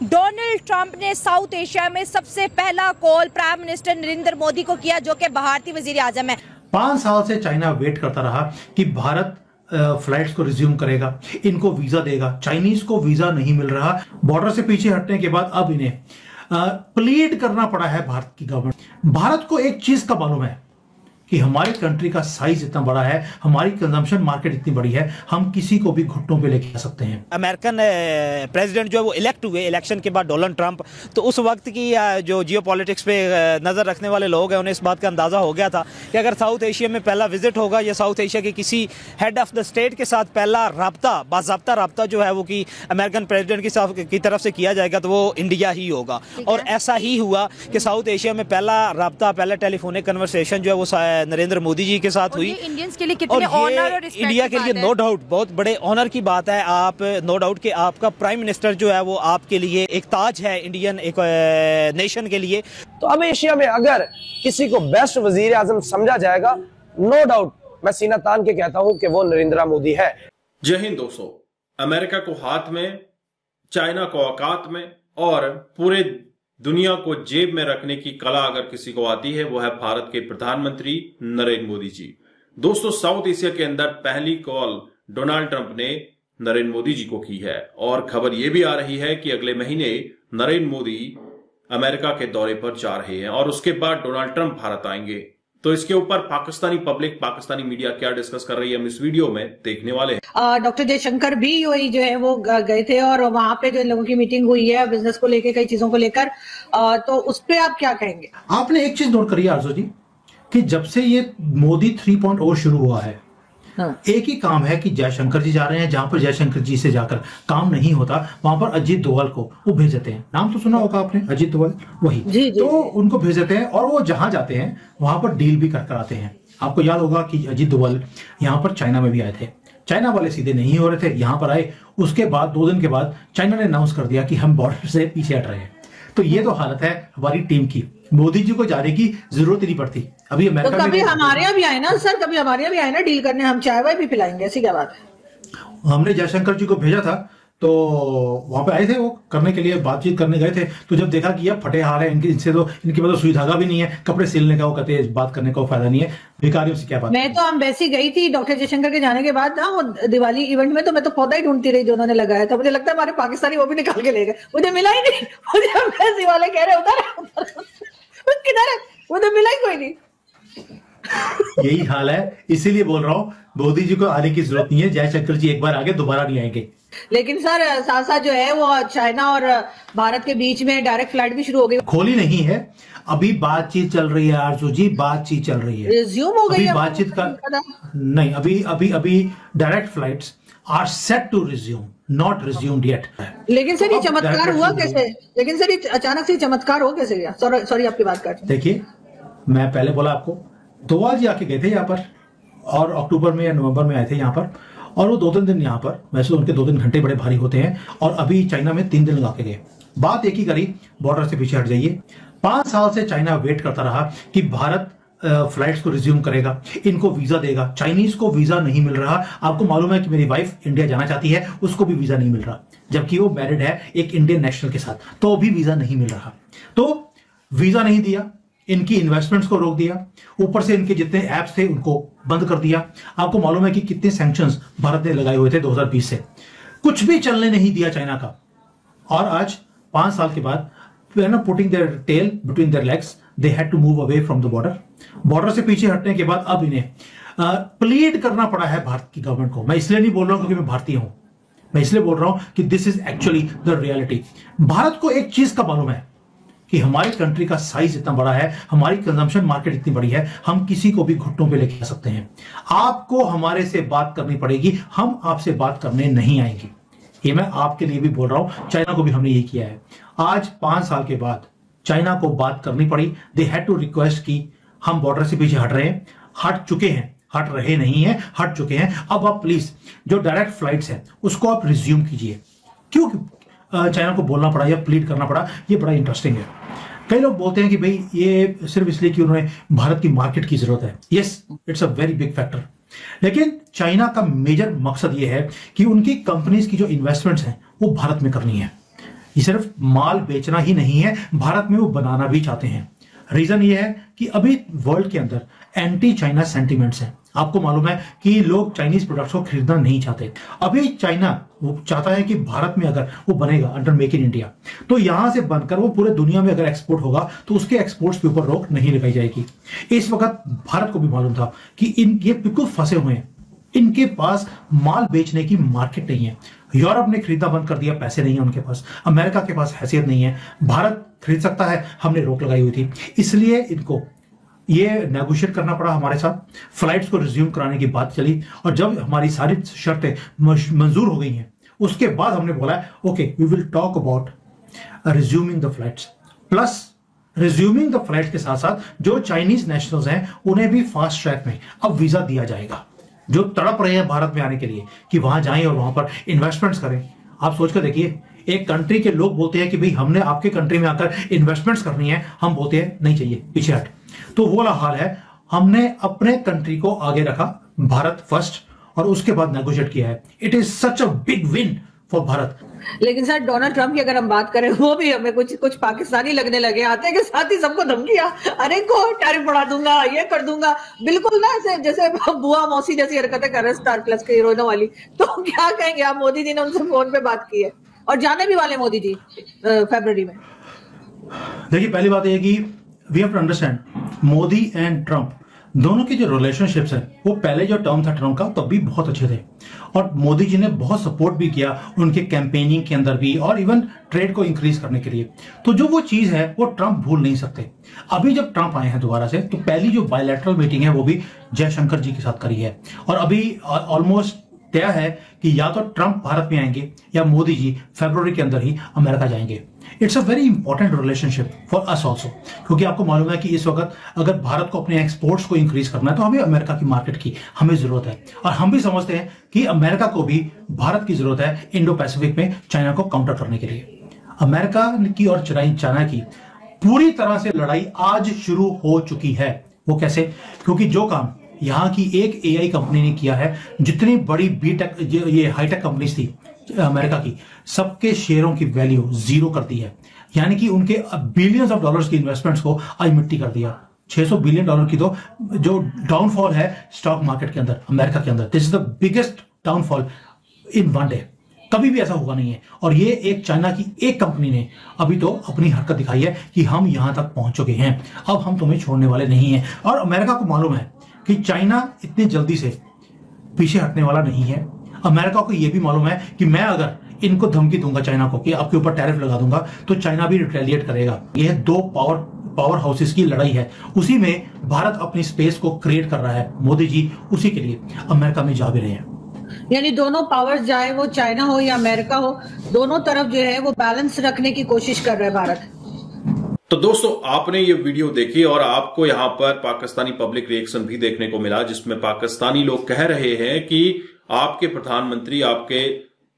Donald Trump ने south Asia में सबसे पहला call prime minister Narendra Modi को किया, जो कि भारतीय वजीर आजम है। 5 साल से चाइना वेट करता रहा कि भारत फ्लाइट्स को रिज्यूम करेगा, इनको वीजा देगा। चाइनीज को वीजा नहीं मिल रहा। बॉर्डर से पीछे हटने के बाद अब इन्हें प्लीड करना पड़ा है भारत की गवर्नमेंट। भारत को एक चीज का मालूम है कि हमारी कंट्री का साइज इतना बड़ा है, हमारी कंजम्पशन मार्केट इतनी बड़ी है, हम किसी को भी घुटनों पे लेके आ सकते हैं। अमेरिकन प्रेसिडेंट जो है वो इलेक्ट हुए इलेक्शन के बाद डोनाल्ड ट्रंप, तो उस वक्त की जो जियोपॉलिटिक्स पे नज़र रखने वाले लोग हैं उन्हें इस बात का अंदाज़ा हो गया था कि अगर साउथ एशिया में पहला विजिट होगा या साउथ एशिया के किसी हेड ऑफ द स्टेट के साथ पहला रब्ता, बाज़ाब्ता रब्ता जो है वो कि अमेरिकन प्रेसिडेंट की तरफ से किया जाएगा तो वो इंडिया ही होगा। और ऐसा ही हुआ कि साउथ एशिया में पहला रब्ता, पहला टेलीफोनिक कन्वर्सेशन जो है वो नरेंद्र मोदी जी के साथ हुई। इंडियंस के लिए कितने ऑनर और इंडिया के लिए नो डाउट बहुत बड़े ऑनर की बात है। आप नो डाउट कि आपका प्राइम मिनिस्टर जो है वो आपके लिए एक ताज है इंडियन एक नेशन के लिए। तो अब एशिया में अगर किसी को बेस्ट वजीर आजम समझा जाएगा, नो डाउट मैं सीना तान के कहता हूं कि वो नरेंद्र मोदी है। जय हिंद दोस्तों। अमेरिका को हाथ में, चाइना को औकात में और पूरे दुनिया को जेब में रखने की कला अगर किसी को आती है वो है भारत के प्रधानमंत्री नरेंद्र मोदी जी। दोस्तों, साउथ एशिया के अंदर पहली कॉल डोनाल्ड ट्रंप ने नरेंद्र मोदी जी को की है और खबर यह भी आ रही है कि अगले महीने नरेंद्र मोदी अमेरिका के दौरे पर जा रहे हैं और उसके बाद डोनाल्ड ट्रंप भारत आएंगे। तो इसके ऊपर पाकिस्तानी पब्लिक, पाकिस्तानी मीडिया क्या डिस्कस कर रही है हम इस वीडियो में देखने वाले हैं। डॉक्टर जयशंकर भी वही जो है वो गए थे और वहां पे जो लोगों की मीटिंग हुई है बिजनेस को लेकर, कई चीजों को लेकर, तो उस पर आप क्या कहेंगे? आपने एक चीज नोट करी आरजू जी कि जब से ये मोदी 3.0 शुरू हुआ है, एक ही काम है कि जयशंकर जी जा रहे हैं, जहां पर जयशंकर जी से जाकर काम नहीं होता वहां पर अजीत डोभाल को वो भेज देते हैं। नाम तो सुना होगा आपने, अजीत डोभाल, वही तो उनको भेज देते हैं और वो जहां जाते हैं वहां पर डील भी कर आते हैं। आपको याद होगा कि अजीत डोभाल यहाँ पर चाइना में भी आए थे, चाइना वाले सीधे नहीं हो रहे थे, यहाँ पर आए। उसके बाद 2 दिन के बाद चाइना ने अनाउंस कर दिया कि हम बॉर्डर से पीछे हट रहे हैं। तो ये तो हालत है हमारी टीम की। मोदी जी को जाने की जरूरत ही नहीं पड़ती। अभी अमेरिका तो कभी हमारे यहाँ भी आए ना सर, कभी हमारे यहाँ भी आए ना डील करने, हम चाय वाय भी पिलाएंगे, ऐसी क्या बात है? हमने जयशंकर जी को भेजा था तो वहां पे आए थे, वो करने के लिए बातचीत करने गए थे। तो जब देखा कि ये फटे हाल है इनसे, तो इनके पास सुई धागा भी नहीं है, कपड़े सिलने का, वो कहते हैं बात करने का फायदा नहीं है, भिखारियों से क्या बात। मैं तो एम्बेसी गई थी डॉक्टर जयशंकर के जाने के बाद ना, वो दिवाली इवेंट में, तो मैं तो पौधा ही ढूंढती रही जो उन्होंने लगाया था। मुझे लगता है हमारे पाकिस्तानी वो भी निकाल के ले गए, मुझे मिला ही नहीं। मुझे एम्बेसी वाले कह रहे उधर किधर है, मुझे मिला ही कोई नहीं। यही हाल है, इसीलिए बोल रहा हूँ मोदी जी को आने की जरूरत नहीं है। जयशंकर जी एक बार आगे दोबारा नहीं आएंगे। लेकिन सर साथ साथ जो है वो चाइना और भारत के बीच में डायरेक्ट फ्लाइट भी शुरू हो गई। खोली नहीं है, अभी बातचीत चल रही है आरजू जी, बातचीत चल रही है। रिज्यूम हो गई है बातचीत का नहीं, अभी direct flights are set to resume, not resumed yet. लेकिन सर ये चमत्कार हुआ कैसे? लेकिन सर ये अचानक से चमत्कार हो कैसे गया? सॉरी आपकी बात काट। देखिए, मैं पहले बोला आपको, डोभाल जी आके गए थे यहाँ पर और अक्टूबर में या नवंबर में आए थे यहाँ पर, और वो 2-3 दिन यहाँ पर, वैसे तो उनके 2-3 घंटे बड़े भारी होते हैं, और अभी चाइना में 3 दिन लगा के गए। बात एक ही करी, बॉर्डर से पीछे हट जाइए। 5 साल से चाइना वेट करता रहा कि भारत फ्लाइट्स को रिज्यूम करेगा, इनको वीजा देगा। चाइनीज को वीजा नहीं मिल रहा। आपको मालूम है कि मेरी वाइफ इंडिया जाना चाहती है, उसको भी वीजा नहीं मिल रहा, जबकि वो मैरिड है एक इंडियन नेशनल के साथ, तो भी वीजा नहीं मिल रहा। तो वीजा नहीं दिया, इनकी इन्वेस्टमेंट्स को रोक दिया, ऊपर से इनके जितने ऐप्स थे उनको बंद कर दिया। आपको मालूम है कि कितने सैंक्शंस भारत ने लगाए हुए थे 2020 से, कुछ भी चलने नहीं दिया चाइना का। और आज 5 साल के बाद putting their tail between their legs, they had to move away from the border. Border से पीछे हटने के बाद अब इन्हें प्लीड करना पड़ा है भारत की गवर्नमेंट को। मैं इसलिए नहीं बोल रहा हूं क्योंकि मैं भारतीय हूं, मैं इसलिए बोल रहा हूं कि this is actually the reality. Bharat को एक चीज का मालूम है कि हमारी कंट्री का साइज इतना बड़ा है, हमारी कंजम्पशन मार्केट इतनी बड़ी है, हम किसी को भी घुटनों पे लेके आ सकते हैं। आपको हमारे से बात करनी पड़ेगी, हम आपसे बात करने नहीं आएंगे। ये मैं आपके लिए भी बोल रहा हूं, चाइना को भी हमने यही किया है। आज 5 साल के बाद चाइना को बात करनी पड़ी। दे हैड टू रिक्वेस्ट कि हम बॉर्डर से पीछे हट रहे हैं, हट चुके हैं, हट रहे नहीं हैं, हट चुके हैं। अब आप प्लीज जो डायरेक्ट फ्लाइट्स हैं उसको आप रिज्यूम कीजिए। क्यों चाइना को बोलना पड़ा या प्लीड करना पड़ा, ये बड़ा इंटरेस्टिंग है। कई लोग बोलते हैं कि भाई ये सिर्फ इसलिए कि उन्होंने भारत की मार्केट की जरूरत है। Yes, it's a very big factor. लेकिन चाइना का मेजर मकसद ये है कि उनकी कंपनीज की जो इन्वेस्टमेंट्स हैं वो भारत में करनी है। ये सिर्फ माल बेचना ही नहीं है, भारत में वो बनाना भी चाहते हैं। रीजन ये है कि अभी वर्ल्ड के अंदर एंटी चाइना सेंटिमेंट्स हैं। आपको मालूम है कि लोग चाइनीज प्रोडक्ट्स को खरीदना नहीं चाहते। अभी चाइना वो चाहता है कि भारत में अगर वो बनेगा अंडर मेक इन इंडिया, तो यहां से बनकर वो पूरे दुनिया में अगर एक्सपोर्ट होगा तो उसके एक्सपोर्ट्स के ऊपर रोक नहीं लगाई जाएगी। इस वक्त भारत को भी मालूम था कि ये बिल्कुल फंसे हुए हैं, इनके पास माल बेचने की मार्केट नहीं है। यूरोप ने खरीदना बंद कर दिया, पैसे नहीं है उनके पास। अमेरिका के पास हैसियत नहीं है, भारत खरीद सकता है, हमने रोक लगाई हुई थी। इसलिए इनको ये नेगोशिएट करना पड़ा हमारे साथ, फ्लाइट्स को रिज्यूम कराने की बात चली, और जब हमारी सारी शर्तें मंजूर हो गई हैं उसके बाद हमने बोला okay we will talk about resuming the flights. Plus resuming the flights के साथ साथ जो चाइनीज नेशनल्स हैं उन्हें भी फास्ट ट्रैक में अब वीजा दिया जाएगा, जो तड़प रहे हैं भारत में आने के लिए कि वहां जाएं और वहां पर इन्वेस्टमेंट्स करें। आप सोचकर देखिए, एक कंट्री के लोग बोलते हैं कि भाई हमने आपके कंट्री में आकर इन्वेस्टमेंट्स करनी है, हम बोलते हैं नहीं चाहिए, पीछे हट। तो वो वाला हाल है। हमने अपने कंट्री को आगे रखा, भारत फर्स्ट, और उसके बाद नेगोशिएट किया है। It is such a big win for Bharat. लेकिन सर डोनाल्ड ट्रंप की अगर हम बात करें, वो भी हमें कुछ पाकिस्तानी लगने लगे, आते के साथ ही सबको धमकियां, अरे को टैरिफ बढ़ा दूंगा, ये कर दूंगा, बिल्कुल ना ऐसे जैसे बुआ मौसी जैसी हरकतें कर रहे स्टार प्लस के हीरोइनों वाली। तो क्या कहेंगे आप? मोदी जी ने उनसे फोन पे बात की है और जाने भी वाले मोदी जी फरवरी में। देखिए, पहली बात यह कि we have to understand Modi and Trump दोनों के जो रिलेशनशिप्स हैं वो पहले जो टर्म था ट्रंप का तब भी बहुत अच्छे थे, और मोदी जी ने बहुत सपोर्ट भी किया उनके कैंपेनिंग के अंदर भी, और इवन ट्रेड को इंक्रीज करने के लिए। तो जो वो चीज है वो ट्रंप भूल नहीं सकते। अभी जब ट्रंप आए हैं दोबारा से, तो पहली जो बायलैटरल मीटिंग है वो भी जयशंकर जी के साथ करी है, और अभी ऑलमोस्ट तय है कि या तो ट्रंप भारत में आएंगे या मोदी जी फरवरी के अंदर ही अमेरिका जाएंगे। It's a very important relationship for us also, क्योंकि आपको मालूम है कि इस वक्त अगर भारत को अपने एक्सपोर्ट्स को इंक्रीज करना है तो हमें अमेरिका की मार्केट की हमें जरूरत है, और हम भी समझते हैं कि अमेरिका को भी भारत की जरूरत है इंडो पैसिफिक में चाइना को काउंटर करने के लिए। अमेरिका की और चाइना की पूरी तरह से लड़ाई आज शुरू हो चुकी है। वो कैसे? क्योंकि जो काम यहाँ की एक एआई कंपनी ने किया है, जितनी बड़ी बीटेक ये हाईटेक कंपनीज थी अमेरिका की, सबके शेयरों की वैल्यू जीरो कर दी है। यानी कि उनके बिलियंस ऑफ डॉलर्स की इन्वेस्टमेंट्स को आज मिट्टी कर दिया। 600 बिलियन डॉलर की तो जो डाउनफॉल है स्टॉक मार्केट के अंदर, अमेरिका के अंदर, this is the biggest downfall in one day. कभी भी ऐसा होगा नहीं है। और ये एक चाइना की एक कंपनी ने अभी तो अपनी हरकत दिखाई है कि हम यहां तक पहुंच चुके हैं, अब हम तुम्हें छोड़ने वाले नहीं हैं। और अमेरिका को मालूम है कि चाइना इतनी जल्दी से पीछे हटने वाला नहीं है। अमेरिका को यह भी मालूम है कि मैं अगर इनको धमकी दूंगा चाइना को कि आपके ऊपर टैरिफ लगा दूंगा, तो चाइना भी रिटेलिएट करेगा। यह दो पावर हाउसेस की लड़ाई है, उसी में भारत अपनी स्पेस को क्रिएट कर रहा है। मोदी जी उसी के लिए अमेरिका में जा भी रहे हैं। यानी दोनों पावर्स, चाहे वो चाइना हो या अमेरिका हो, दोनों तरफ जो है वो बैलेंस रखने की कोशिश कर रहा है भारत। तो दोस्तों, आपने ये वीडियो देखी और आपको यहां पर पाकिस्तानी पब्लिक रिएक्शन भी देखने को मिला, जिसमें पाकिस्तानी लोग कह रहे हैं कि आपके प्रधानमंत्री आपके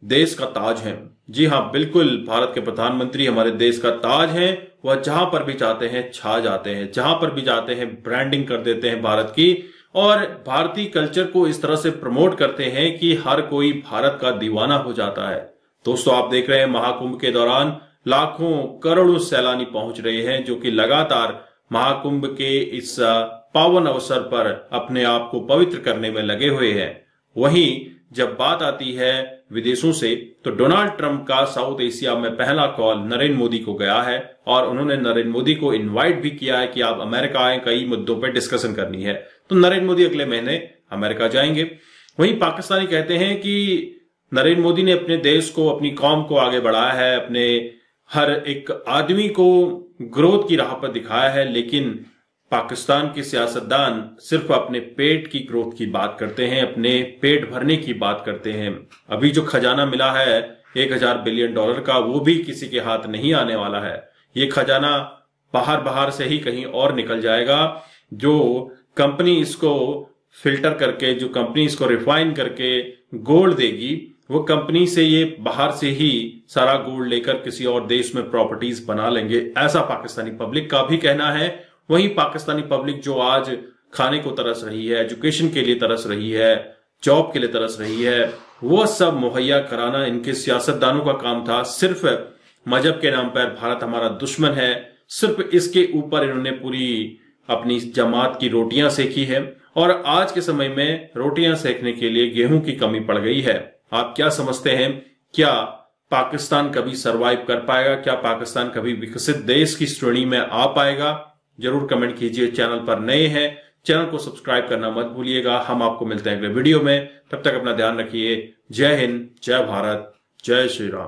देश का ताज हैं। जी हां, बिल्कुल, भारत के प्रधानमंत्री हमारे देश का ताज हैं। वह जहां पर भी जाते हैं छा जाते हैं, जहां पर भी जाते हैं ब्रांडिंग कर देते हैं भारत की, और भारतीय कल्चर को इस तरह से प्रमोट करते हैं कि हर कोई भारत का दीवाना हो जाता है। दोस्तों, आप देख रहे हैं महाकुंभ के दौरान लाखों करोड़ों सैलानी पहुंच रहे हैं, जो कि लगातार महाकुंभ के इस पावन अवसर पर अपने आप को पवित्र करने में लगे हुए हैं। वहीं जब बात आती है विदेशों से, तो डोनाल्ड ट्रंप का साउथ एशिया में पहला कॉल नरेंद्र मोदी को गया है, और उन्होंने नरेंद्र मोदी को इनवाइट भी किया है कि आप अमेरिका आए, कई मुद्दों पर डिस्कशन करनी है। तो नरेंद्र मोदी अगले महीने अमेरिका जाएंगे। वहीं पाकिस्तानी कहते हैं कि नरेंद्र मोदी ने अपने देश को, अपनी कौम को आगे बढ़ाया है, अपने हर एक आदमी को ग्रोथ की राह पर दिखाया है, लेकिन पाकिस्तान के सियासतदान सिर्फ अपने पेट की ग्रोथ की बात करते हैं, अपने पेट भरने की बात करते हैं। अभी जो खजाना मिला है 1000 बिलियन डॉलर का, वो भी किसी के हाथ नहीं आने वाला है। ये खजाना बाहर से ही कहीं और निकल जाएगा। जो कंपनी इसको फिल्टर करके, जो कंपनी इसको रिफाइन करके गोल्ड देगी, वो कंपनी से ये बाहर से ही सारा गोल्ड लेकर किसी और देश में प्रॉपर्टीज बना लेंगे, ऐसा पाकिस्तानी पब्लिक का भी कहना है। वहीं पाकिस्तानी पब्लिक जो आज खाने को तरस रही है, एजुकेशन के लिए तरस रही है, जॉब के लिए तरस रही है, वो सब मुहैया कराना इनके सियासतदानों का काम था। सिर्फ मजहब के नाम पर भारत हमारा दुश्मन है, सिर्फ इसके ऊपर इन्होंने पूरी अपनी जमात की रोटियां सेकी है और आज के समय में रोटियां सेकने के लिए गेहूं की कमी पड़ गई है। आप क्या समझते हैं, क्या पाकिस्तान कभी सरवाइव कर पाएगा? क्या पाकिस्तान कभी विकसित देश की श्रेणी में आ पाएगा? जरूर कमेंट कीजिए। चैनल पर नए हैं, चैनल को सब्सक्राइब करना मत भूलिएगा। हम आपको मिलते हैं अगले वीडियो में, तब तक अपना ध्यान रखिए। जय हिंद, जय भारत, जय श्री राम।